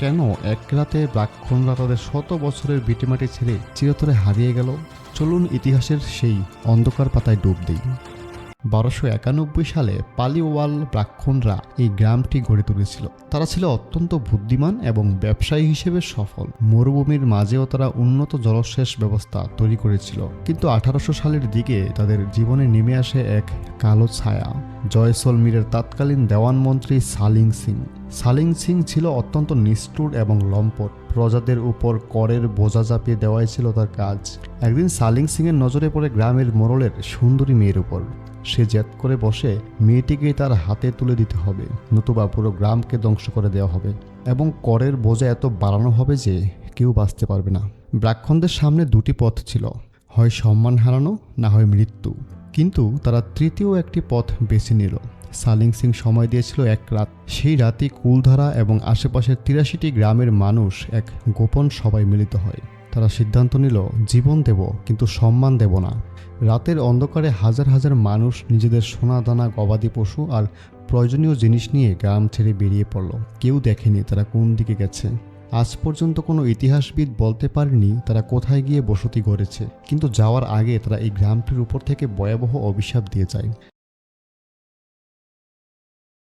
কেন এক রাতে ব্রাহ্মণরা তাদের শত বছরের ভিটেমাটি ছেড়ে চিরতরে হারিয়ে গেল? চলুন ইতিহাসের সেই অন্ধকার পাতায় ডুব দিই। 1291 সালে পালিওয়াল ব্রাহ্মণরা এই গ্রামটি গড়ে তুলেছিল। তারা ছিল অত্যন্ত বুদ্ধিমান এবং ব্যবসায়ী হিসেবে সফল। মরুভূমির মাঝেও তারা উন্নত জলসেচ ব্যবস্থা তৈরি করেছিল। কিন্তু 1800 সালের দিকে তাদের জীবনে নেমে আসে এক কালো ছায়া। জয়সলমীরের তৎকালীন দেওয়ানমন্ত্রী সালিং সিং। সালিং সিং ছিল অত্যন্ত নিষ্ঠুর এবং লম্পট। প্রজাদের উপর করের বোঝা চাপিয়ে দেওয়াই ছিল তার কাজ। একদিন সালিং সিংয়ের নজরে পড়ে গ্রামের মোড়লের সুন্দরী মেয়ের উপর। সে জেদ করে বসে মেয়েটিকে তার হাতে তুলে দিতে হবে, নতুবা পুরো গ্রামকে ধ্বংস করে দেওয়া হবে এবং করের বোঝা এত বাড়ানো হবে যে কেউ বাঁচতে পারবে না। ব্রাহ্মণদের সামনে দুটি পথ ছিল, হয় সম্মান হারানো, না হয় মৃত্যু। কিন্তু তারা তৃতীয় একটি পথ বেছে নিল। সালিং সিং সময় দিয়েছিল এক রাত। সেই রাতে কুলধারা এবং আশেপাশের 83টি গ্রামের মানুষ এক গোপন সভায় মিলিত হয়। তারা সিদ্ধান্ত নিল, জীবন দেব কিন্তু সম্মান দেব না। রাতের অন্ধকারে হাজার হাজার মানুষ নিজেদের সোনা দানা, গবাদি পশু আর প্রয়োজনীয় জিনিস নিয়ে গ্রাম ছেড়ে বেরিয়ে পড়ল। কেউ দেখেনি তারা কোন দিকে গেছে। আজ পর্যন্ত কোনো ইতিহাসবিদ বলতে পারেনি তারা কোথায় গিয়ে বসতি গড়েছে, কিন্তু যাওয়ার আগে তারা এই গ্রামটির উপর থেকে ভয়াবহ অভিশাপ দিয়ে যায়।